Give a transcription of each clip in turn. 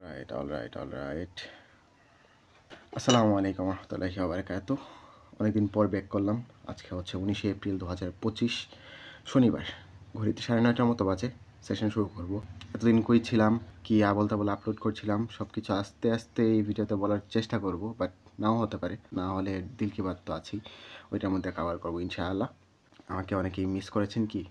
Alright. আসসালামু আলাইকুম রহমতুল্লাহি ওয়া বারাকাতুহু। অনেকদিন পর ব্যাক করলাম। আজকে হচ্ছে 19শে এপ্রিল 2025 শনিবার। ঘড়িতে 9:30টার মতো বাজে। সেশন শুরু করব। এতদিন কই ছিলাম, কি আবোল তাবোল আপলোড করছিলাম, সব কিছু আস্তে আস্তে এই ভিডিওতে বলার চেষ্টা করব, বাট নাও হতে পারে। না হলে দিল কি বাত তো আছেই, ওইটার মধ্যে কভার করবো ইনশাআল্লাহ। আমাকে অনেকেই মিস করেছেন কি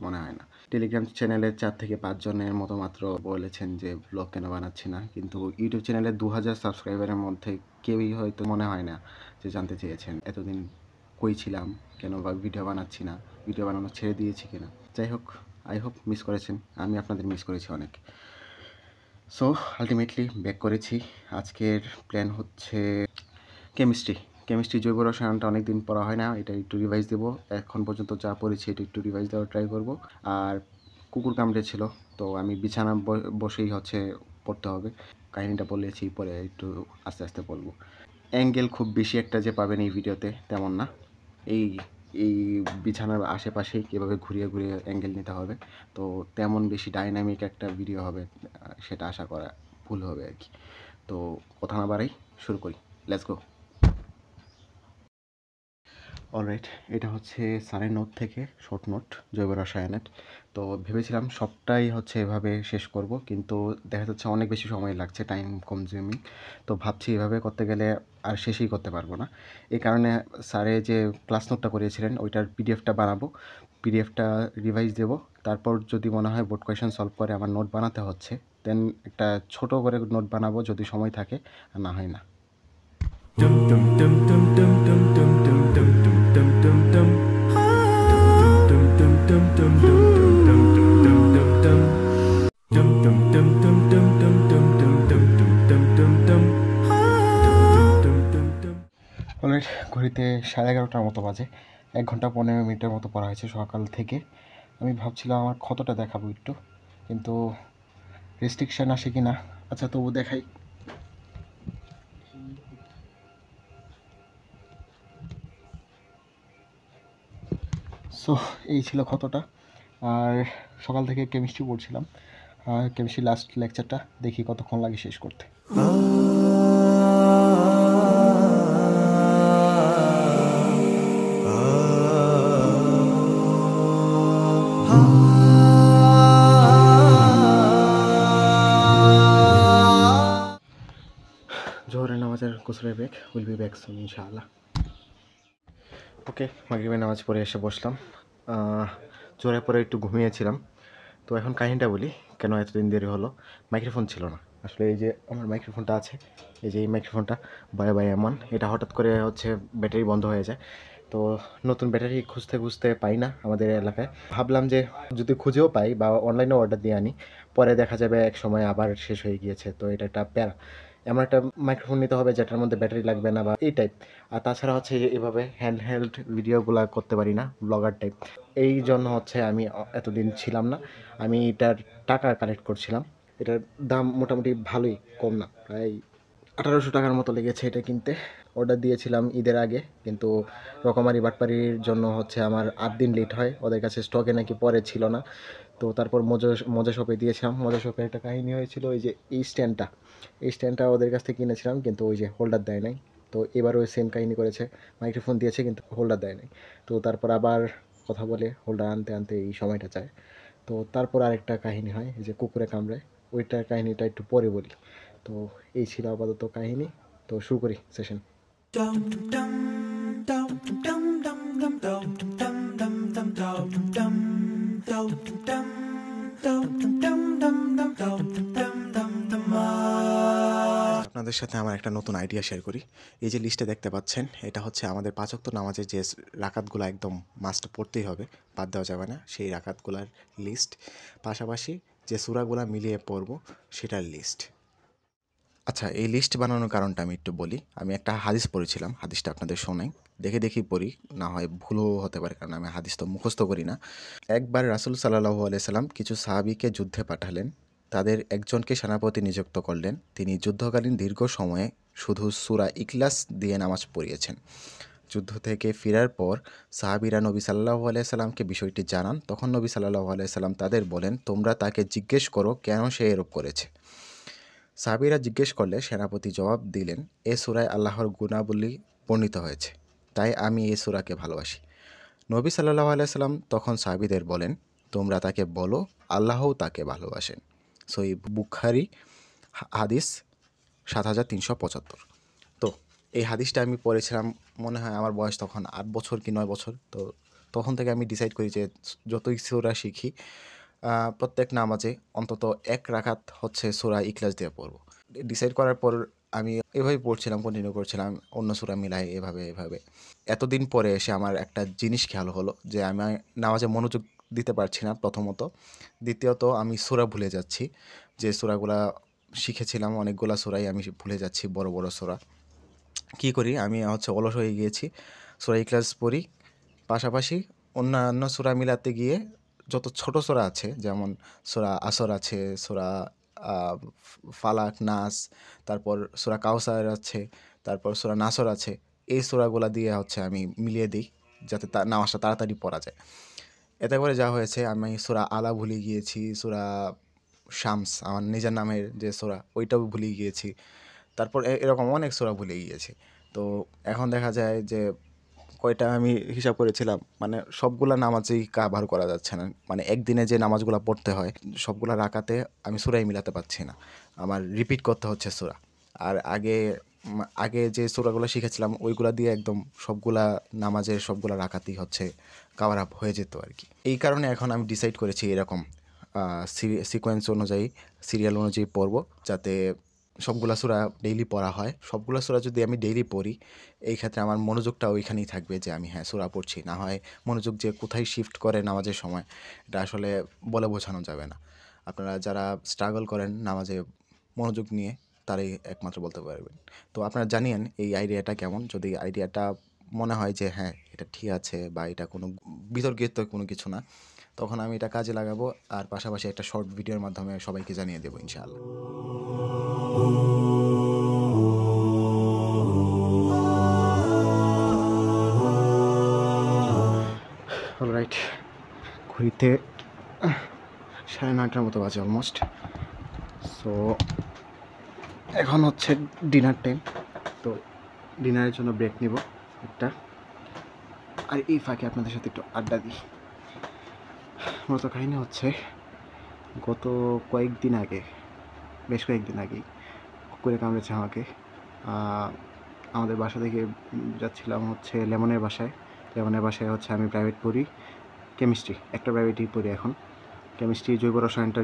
মনে হয় না। টেলিগ্রাম চ্যানেলে 4 থেকে 5 জনের মতো মাত্র বলেছেন যে ব্লগ কেন বানাচ্ছি না, কিন্তু ইউটিউব চ্যানেলে 2000 সাবস্ক্রাইবারের মধ্যে কেউই হয়তো মনে হয় না যে জানতে চেয়েছেন এতদিন কই ছিলাম, কেন বা ভিডিও বানাচ্ছি না, ভিডিও বানানো ছেড়ে দিয়েছি কিনা। যাই হোক, আই হোপ মিস করেছেন, আমি আপনাদের মিস করেছি অনেক। সো আলটিমেটলি ব্যাক করেছি। আজকের প্ল্যান হচ্ছে কেমিস্ট্রি জৈব রসায়নটা অনেক দিন পড়া হয় না, এটা একটু রিভাইজ দেবো। এখন পর্যন্ত যা পড়েছি এটা একটু রিভাইজ দেওয়ার ট্রাই করব। আর কুকুর কামড়েছিল, তো আমি বিছানা বসেই হচ্ছে পড়তে হবে। কাহিনিটা বলেছি, পরে একটু আস্তে আস্তে বলবো। অ্যাঙ্গেল খুব বেশি একটা যে পাবেন এই ভিডিওতে তেমন না। এই এই বিছানার আশেপাশেই কীভাবে ঘুরিয়ে ঘুরিয়ে অ্যাঙ্গেল নিতে হবে, তো তেমন বেশি ডাইনামিক একটা ভিডিও হবে সেটা আশা করা ভুল হবে আর কি। তো কথা না বাড়াই শুরু করি, লেটস গো। অলরাইট, এটা হচ্ছে স্যারের নোট থেকে শর্ট নোট জৈব রসায়নের। তো ভেবেছিলাম সবটাই হচ্ছে এভাবে শেষ করব, কিন্তু দেখা যাচ্ছে অনেক বেশি সময় লাগছে, টাইম কনজিউমিং। তো ভাবছি এভাবে করতে গেলে আর শেষই করতে পারবো না। এই কারণে স্যারে যে ক্লাস নোটটা করিয়েছিলেন ওইটার পিডিএফটা বানাবো, পিডিএফটা রিভাইজ দেব। তারপর যদি মনে হয় বোর্ড কোয়েশন সলভ করে আমার নোট বানাতে হচ্ছে, দেন একটা ছোট করে নোট বানাবো যদি সময় থাকে, আর না হয় না। অলরেডি ঘড়িতে 11:30টার মতো বাজে। 1 ঘন্টা 15 মিনিটের মতো পড়া হয়েছে সকাল থেকে। আমি ভাবছিলাম আমার ক্ষতটা দেখাবো একটু, কিন্তু রেস্ট্রিকশান আসে কি না। আচ্ছা তবু দেখাই। সো এই ছিল ক্ষতটা। আর সকাল থেকে কেমিস্ট্রি পড়ছিলাম, কেমিস্ট্রি লাস্ট লেকচারটা দেখি কতক্ষণ লাগে শেষ করতে। জোহরের নামাজের গোসলের break, will be back soon ইনশাআল্লাহ। ওকে, মাগরিবের নামাজ পড়ে এসে বসলাম। জোরে পরে একটু ঘুমিয়েছিলাম। তো এখন কাহিনিটা বলি, কেন এতদিন দেরি হলো। মাইক্রোফোন ছিল না আসলে। এই যে আমার মাইক্রোফোনটা আছে, এই যে এই মাইক্রোফোনটা বাই এমন, এটা হঠাৎ করে হচ্ছে ব্যাটারি বন্ধ হয়ে যায়। তো নতুন ব্যাটারি খুঁজতে খুঁজতে পাই না আমাদের এলাকায়। ভাবলাম যে যদি খুঁজেও পাই বা অনলাইনে অর্ডার দিয়ে আনি, পরে দেখা যাবে এক সময় আবার শেষ হয়ে গিয়েছে। তো এটা একটা প্যারা। এমন একটা মাইক্রোফোন নিতে হবে যেটার মধ্যে ব্যাটারি লাগবে না বা এই টাইপ। আর তাছাড়া হচ্ছে এভাবে হ্যান্ড ভিডিওগুলো করতে পারি না, ব্লগার টাইপ। এই জন্য হচ্ছে আমি এতদিন ছিলাম না। আমি এটার টাকা কালেক্ট করছিলাম। এটার দাম মোটামুটি ভালোই, কম না, প্রায় 1800 টাকার মতো লেগেছে এটা কিনতে। অর্ডার দিয়েছিলাম ঈদের আগে, কিন্তু রকমারি বাটপারির জন্য হচ্ছে আমার 8 দিন লেট হয়। ওদের কাছে স্টকে নাকি পরে ছিল না। তো তারপর মজা শপে দিয়েছিলাম। মজা শপে একটা কাহিনী হয়েছিল, ওই যে এই স্ট্যান্ডটা ওদের কাছ থেকে কিনেছিলাম, কিন্তু ওই যে হোল্ডার দেয় নাই। তো এবার ওই সেম কাহিনী করেছে, মাইক্রোফোন দিয়েছে কিন্তু হোল্ডার দেয় নাই। তো তারপর আবার কথা বলে হোল্ডার আনতে আনতে এই সময়টা চায়। তো তারপর আরেকটা কাহিনী হয়, এই যে কুকুরে কামড়ায়, ওইটার কাহিনীটা একটু পরে বলি। তো এই ছিল আপাতত কাহিনী। তো শুরু করি সেশন। আপনাদের সাথে আমার একটা নতুন আইডিয়া শেয়ার করি। এই যে লিস্টে দেখতে পাচ্ছেন, এটা হচ্ছে আমাদের 5 ওয়াক্ত নামাজের যে রাকাতগুলো একদম মাস্ট পড়তেই হবে, বাদ দেওয়া যাবে না, সেই রাকাতগুলার লিস্ট। পাশাপাশি যে সূরাগুলা মিলিয়ে পড়ব সেটার লিস্ট। আচ্ছা, এই লিস্ট বানানোর কারণটা আমি একটু বলি। আমি একটা হাদিস পড়েছিলাম, হাদিসটা আপনাদের শোনাই। দেখি পড়ি, না হয় ভুলও হতে পারে, কারণ আমি হাদিস তো মুখস্থ করি না। একবার রাসূল সাল্লাল্লাহু আলাইহি সাল্লাম কিছু সাহাবীকে যুদ্ধে পাঠালেন। তাদের একজনকে সেনাপতি নিযুক্ত করলেন। তিনি যুদ্ধকালীন দীর্ঘ সময়ে শুধু সূরা ইখলাস দিয়ে নামাজ পড়িয়েছেন। যুদ্ধ থেকে ফেরার পর সাহাবীরা নবী সাল্লাল্লাহু আলাইহি সাল্লামকে বিষয়টি জানান। তখন নবী সাল্লাল্লাহু আলাইহি সাল্লাম তাদের বলেন, তোমরা তাকে জিজ্ঞেস করো কেন সে এরূপ করেছে। সাহাবীরা জিজ্ঞেস করলে সেনাপতি জবাব দিলেন, এ সূরায় আল্লাহর গুণাবলী বর্ণিত হয়েছে, তাই আমি এ সূরাকে ভালোবাসি। নবী সাল্লাল্লাহু আলাইহি সাল্লাম তখন সাহাবীদের বলেন, তোমরা তাকে বলো আল্লাহও তাকে ভালোবাসেন। সহিহ বুখারী হাদিস ৭৩৭৫। তো এই হাদিসটা আমি পড়েছিলাম, মনে হয় আমার বয়স তখন ৮ বছর কি ৯ বছর। তো তখন থেকে আমি ডিসাইড করি যে যতই সূরা শিখি প্রত্যেক নামাজে অন্তত ১ রাকাত হচ্ছে সূরা ইখলাস দিয়ে পড়ব। ডিসাইড করার পর আমি এভাবেই পড়ছিলাম, কন্টিনিউ করছিলাম, অন্য সূরা মিলাই এভাবে। এতদিন পরে এসে আমার একটা জিনিস খেয়াল হলো যে আমি নামাজে মনোযোগ দিতে পারছি না প্রথমত। দ্বিতীয়ত আমি সূরা ভুলে যাচ্ছি। যে সূরাগুলা শিখেছিলাম অনেকগুলা সূরাই আমি ভুলে যাচ্ছি, বড় বড় সূরা। কী করি, আমি হচ্ছে অলস হয়ে গিয়েছি। সূরা ইখলাস পড়ি, পাশাপাশি অন্যান্য সূরা মিলাতে গিয়ে যত ছোট সূরা আছে, যেমন সূরা আসর আছে, সূরা ফালাক, নাস, তারপর সূরা কাউসার আছে, তারপর সূরা নাসর আছে, এই সূরাগুলা দিয়ে হচ্ছে আমি মিলিয়ে দিই যাতে নামাজটা তাড়াতাড়ি পড়া যায়। এতে করে যা হয়েছে, আমি সূরা আলা ভুলে গিয়েছি, সূরা শামস আমার নিজের নামের যে সূরা ওইটাও ভুলে গিয়েছি, তারপর এরকম অনেক সূরা ভুলে গিয়েছি। তো এখন দেখা যায় যে কয়টা আমি হিসাব করেছিলাম, মানে সবগুলা নামাজেই কাভার করা যাচ্ছে না। মানে একদিনে যে নামাজগুলো পড়তে হয় সবগুলা রাকাতে আমি সূরাই মিলাতে পারছি না, আমার রিপিট করতে হচ্ছে সূরা। আর আগে যে সূরাগুলো শিখেছিলাম ওইগুলা দিয়ে একদম সবগুলা নামাজের সবগুলা রাকাতই হচ্ছে কাভার আপ হয়ে যেত আর কি। এই কারণে এখন আমি ডিসাইড করেছি এরকম সিকোয়েন্স অনুযায়ী, সিরিয়াল অনুযায়ী পড়ব, যাতে সবগুলা সূরা ডেইলি পড়া হয়। সবগুলা সূরা যদি আমি ডেইলি পড়ি, এই ক্ষেত্রে আমার মনোযোগটা ওইখানেই থাকবে যে আমি সূরা পড়ছি। না হয় মনোযোগ যে কোথায় শিফট করে নামাজের সময়, এটা আসলে বলে বোঝানো যাবে না। আপনারা যারা স্ট্রাগল করেন নামাজে মনোযোগ নিয়ে, তারাই একমাত্র বলতে পারবেন। তো আপনারা জানিয়েন এই আইডিয়াটা কেমন। যদি আইডিয়াটা মনে হয় যে হ্যাঁ এটা ঠিক আছে বা এটা কোনো বিতর্কিত কোনো কিছু না, তখন আমি এটা কাজে লাগাবো, আর পাশাপাশি একটা শর্ট ভিডিওর মাধ্যমে সবাইকে জানিয়ে দেবো ইনশাআল্লাহ। অলরাইট, ঘড়িতে 9:30 মতো বাজে অলমোস্ট। সো এখন হচ্ছে ডিনার টাইম। তো ডিনারের জন্য ব্রেক নিব একটা, আর এই ফাঁকে আপনাদের সাথে একটু আড্ডা দিই। মূলত কাহিনী হচ্ছে, গত বেশ কয়েকদিন আগেই কুকুরে কামড়েছে আমাকে। আমাদের বাসা থেকে যাচ্ছিলাম হচ্ছে লেমনের বাসায় হচ্ছে আমি প্রাইভেট পড়ি, কেমিস্ট্রি, একটা প্রাইভেটই পড়ি এখন। কেমিস্ট্রি জৈব রসায়নটা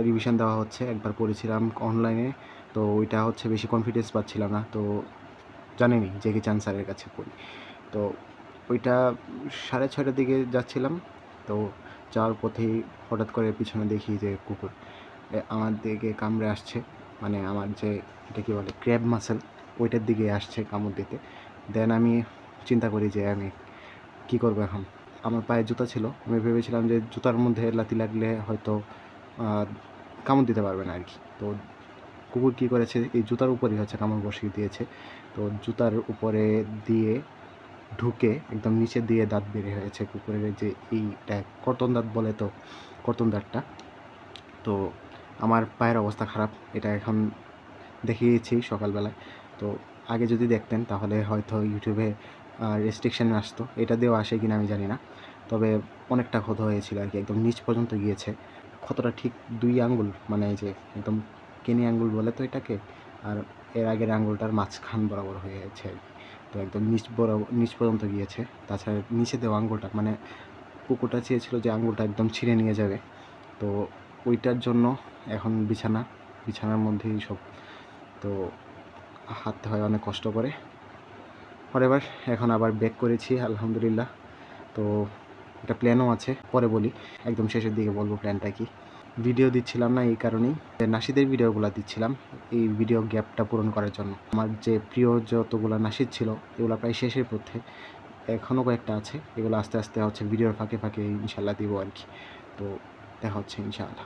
রিভিশন দেওয়া হচ্ছে। একবার পড়েছিলাম অনলাইনে, তো ওইটা হচ্ছে বেশি কনফিডেন্স পাচ্ছিলাম না। তো জানেনই জেকি চান স্যারের কাছে পড়ি। তো ওইটা 6:30টার দিকে যাচ্ছিলাম। তো যাওয়ার পথেই হঠাৎ করে পিছনে দেখি যে কুকুর আমার দিকে কামড়ে আসছে। মানে আমার যে এটা কী বলে ক্র্যাব মাসেল, ওইটার দিকে আসছে কামড় দিতে। দেন আমি চিন্তা করি যে আমি কী করবো এখন। আমার পায়ে জুতা ছিল, আমি ভেবেছিলাম যে জুতার মধ্যে লাথি লাগলে হয়তো কামড় দিতে পারবে না আর কি। তো কুকুর কী করেছে, এই জুতার উপরেই হচ্ছে কামড় বসিয়ে দিয়েছে। তো জুতার উপরে দিয়ে ঢুকে একদম নিচে দিয়ে দাঁত বের হয়েছে কুকুরের, যে এইটা কর্তন দাঁত বলে, তো কর্তন দাঁতটা। তো আমার পায়ের অবস্থা খারাপ, এটা এখন দেখিয়েছি সকালবেলায়। তো আগে যদি দেখতেন তাহলে হয়তো ইউটিউবে রেস্ট্রিকশান আসতো, এটা দিয়েও আসে কিনা আমি জানি না। তবে অনেকটা ক্ষত হয়েছিল আর কি, একদম নিচ পর্যন্ত গিয়েছে। ক্ষতটা ঠিক 2 আঙ্গুল, মানে এই যে একদম কেনি আঙ্গুল বলে তো এটাকে, আর এর আগের আঙ্গুলটার মাঝখান বরাবর হয়ে গেছে আর কি। তো একদম নিচ পর্যন্ত গিয়েছে। তাছাড়া নিচে দেওয়া আঙ্গুলটা, মানে কুকুরটা চেয়েছিল যে আঙ্গুলটা একদম ছিঁড়ে নিয়ে যাবে। তো ওইটার জন্য এখন বিছানার মধ্যেই সব। তো হাঁটতে হয় অনেক কষ্ট করে। এবার এখন আবার ব্যাক করেছি আলহামদুলিল্লাহ। তো একটা প্ল্যানও আছে, পরে বলি, একদম শেষের দিকে বলবো প্ল্যানটা কি। ভিডিও দিচ্ছিলাম না এই কারণেই, নাশিদের ভিডিওগুলো দিচ্ছিলাম এই ভিডিও গ্যাপটা পূরণ করার জন্য। আমার যে প্রিয় যতগুলো নাশিদ ছিল এগুলো প্রায় শেষের পথে, এখনও কয়েকটা আছে, এগুলো আস্তে আস্তে হচ্ছে ভিডিওর ফাঁকে ফাঁকে ইনশাল্লাহ দিব আর কি। তো দেখা হচ্ছে ইনশাআল্লাহ।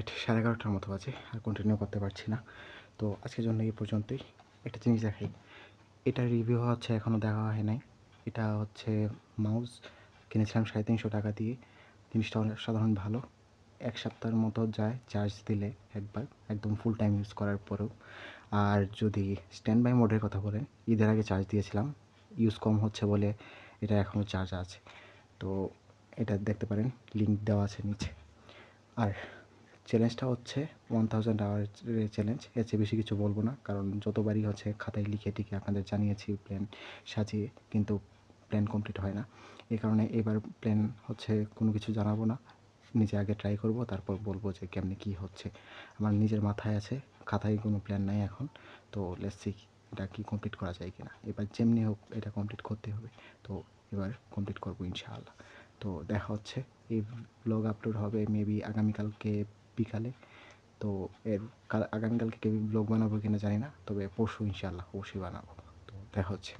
রাইট 11:30টার মতো বাজে, আর কন্টিনিউ করতে পারছি না। তো আজকের জন্য এই পর্যন্তই। একটা জিনিস দেখাই, এটার রিভিউ হচ্ছে এখনও দেখা হয় নাই। এটা হচ্ছে মাউস, কিনেছিলাম 350 টাকা দিয়ে। জিনিসটা অসাধারণ ভালো। 1 সপ্তাহের মতো যায় চার্জ দিলে একবার, একদম ফুল টাইম ইউজ করার পরেও। আর যদি স্ট্যান্ড বাই মোডের কথা বলেন, ঈদের আগে চার্জ দিয়েছিলাম, ইউজ কম হচ্ছে বলে এটা এখনও চার্জ আছে। তো এটা দেখতে পারেন, লিঙ্ক দেওয়া আছে নিচে। আর চ্যালেঞ্জটা হচ্ছে 1000 আওয়ারের চ্যালেঞ্জ। এর চেয়ে বেশি কিছু বলবো না, কারণ যতবারই হচ্ছে খাতায় লিখে টিখে আপনাদের জানিয়েছি প্ল্যান সাজিয়ে, কিন্তু প্ল্যান কমপ্লিট হয় না। এই কারণে এবার প্ল্যান হচ্ছে কোনো কিছু জানাবো না, নিজে আগে ট্রাই করব, তারপর বলবো যে কেমনে কী হচ্ছে। আমার নিজের মাথায় আছে, খাতায় কোনো প্ল্যান নাই এখন। তো লেটস সি এটা কি কমপ্লিট করা যায় কিনা। এবার যেমনি হোক এটা কমপ্লিট করতে হবে। তো এবার কমপ্লিট করবো ইনশাআল্লাহ। তো দেখা হচ্ছে, এই ব্লগ আপলোড হবে মেবি আগামীকালকে বিকালে। তো আগামীকালকে কেউ ব্লগ বানাবো কিনা জানি না, তবে পরশু ইনশাআল্লাহ অবশ্যই বানাবো। তো দেখা হচ্ছে।